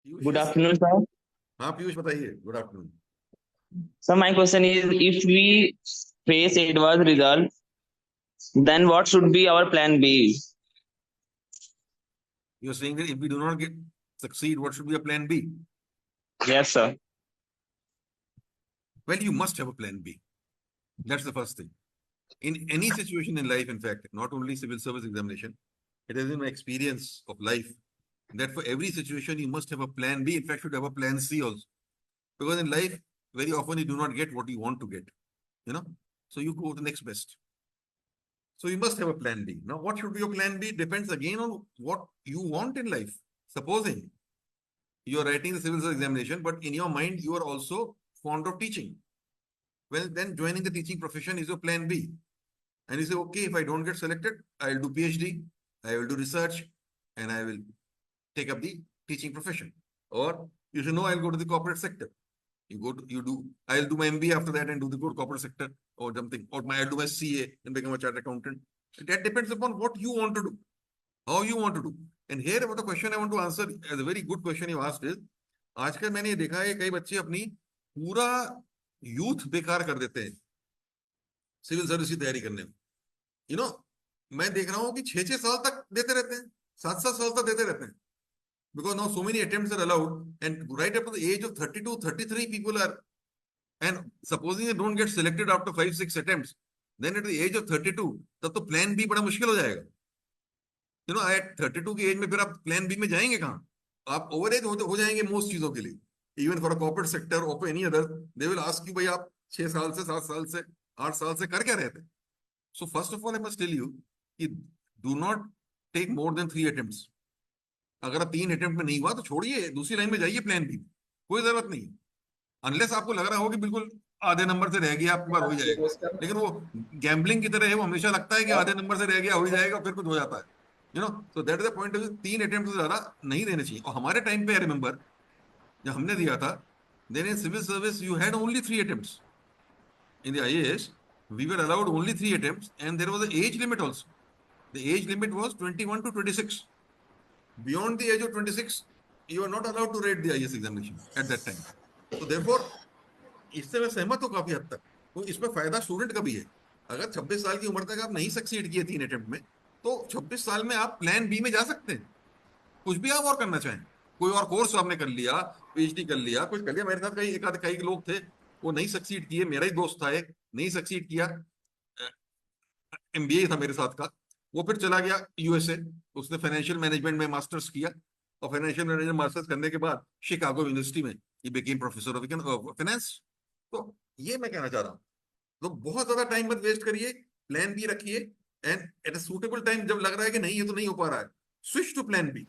Piyush Good yes. afternoon, sir. हाँ पीयूष बताइए, good afternoon. So my question is, if we face adverse result, then what should be our plan B? You are saying that if we do not get succeed, what should be a plan B? Yes, sir. Well, you must have a plan B. That's the first thing. In any situation in life, in fact, not only civil service examination, it is in my experience of life that for every situation you must have a plan B. In fact, should have a plan C also. Because in life, very often you do not get what you want to get, you know. So you go to the next best. So you must have a plan B. Now, what should be your plan B depends again on what you want in life. Supposing you are writing the civil service examination, but in your mind you are also fond of teaching. Well, then joining the teaching profession is your plan B. And you say, okay, if I don't get selected, I'll do PhD, I will do research, and I will take up the teaching profession. Or you say, no, I'll go to the corporate sector. I'll do my MBA after that and do the corporate sector or something. Or I'll do my CA and become a chartered accountant. That depends upon what you want to do, how you want to do. And here about the question I want to answer as a very good question you asked is, आजकल मैंने ये देखा है कई बच्चे अपनी पूरा youth बेकार कर देते हैं सिविल सर्विस की तैयारी करने में। यू नो, मैं देख रहा हूँ कि 6-6 साल तक देते रहते हैं, 7-7 साल तक देते रहते हैं, because now so many attempts are allowed, and right up to the age of 32, 33 people are, and supposing they don't get selected after 5-6 attempts, then at the age of 32 तब तो प्लान बी बड़ा मुश्किल हो जाएगा। You know, eight 32 की as में फिर आप प्लान बी में जाएंगे कहाँ? आप ओवर एज हो जाएंगे मोस्ट चीजों के लिए, even for a corporate sector और any other. They will ask you, भाई आप 6 साल से 7 साल से 8 साल से कर क्या रहे थे? So first of all I must tell you कि do not take more than 3 attempts. अगर आप 3 अटेम्प्ट में नहीं हुआ तो छोड़िए, दूसरी लाइन में जाइए प्लान बी, कोई जरूरत नहीं। अनलेस आपको लग रहा हो कि बिल्कुल आधे नंबर से रह गया, आपके पास हो ही जाएगा, लेकिन वो गैम्बलिंग की तरह है, वो हमेशा लगता है कि आधे नंबर से रह गया हो ही जाएगा, फिर कुछ हो जाता है। You know, so that is the point. 3 attempt से ज्यादा नहीं देने चाहिए। और हमारे टाइम पे आई रिमेंबर जब हमने दिया था, then in civil service you had only 3 attempts. In the IAS we were allowed only 3 attempts, and there was an age limit also. The age limit was 21 to 26. Beyond the age of 26, you are not allowed to write the IAS examination at that time. So therefore, इससे मैं सहमत हूँ काफी हद तक। तो इसमें फायदा स्टूडेंट का भी है। अगर 26 साल की उम्र तक आप नहीं सक्सीड किए 3 अटेम्प्ट में, तो 26 साल में आप प्लान बी में जा सकते हैं, कुछ भी आप और करना चाहें। कोई और कोर्स आपने कर लिया, पीएचडी कर लिया, कुछ कर लिया। मेरे साथ कई लोग थे, वो नहीं सक्सीड किए। मेरा ही दोस्त था एक, नहीं सक्सीड किया, एमबीए था मेरे साथ का, वो फिर चला गया यूएसए, उसने फाइनेंशियल मैनेजमेंट में मास्टर्स किया, और फाइनेंशियल मैनेजमेंट मास्टर्स करने के बाद शिकागो यूनिवर्सिटी में he became professor of finance. तो ये मैं कहना चाह रहा हूँ, तो बहुत ज्यादा टाइम मत वेस्ट करिए, प्लान बी रखिए, and at a suitable time जब लग रहा है कि नहीं ये तो नहीं हो पा रहा है, स्विच टू प्लान बी।